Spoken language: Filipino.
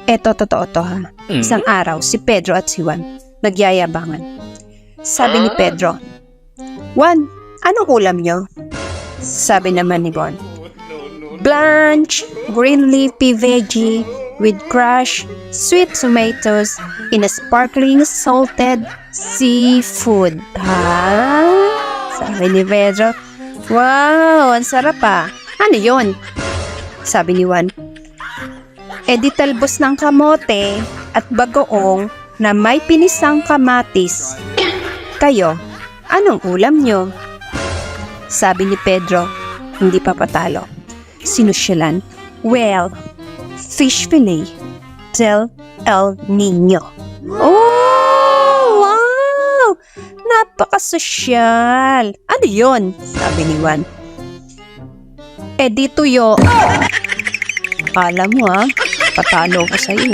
Eto, totoo to ha. Isang araw, si Pedro at si Juan nagyayabangan. Sabi ni Pedro, "Juan, anong ulam nyo?" Sabi naman ni Juan, "Blanch, green leafy veggie with crushed sweet tomatoes in a sparkling salted seafood." Ha? Sabi ni Pedro, "Wow, ang sarap ah. Ano yun?" Sabi ni Juan, "Di talbos ng kamote at bagoong na may pinisang kamatis. Kayo, anong ulam nyo?" Sabi ni Pedro, hindi pa patalo. Sinusyalan, "Well, fish fillet del El Niño." Oh, wow! Napakasosyal. Ano yun? Sabi ni Juan. Di tuyo. Akala mo patalo ko sa'yo.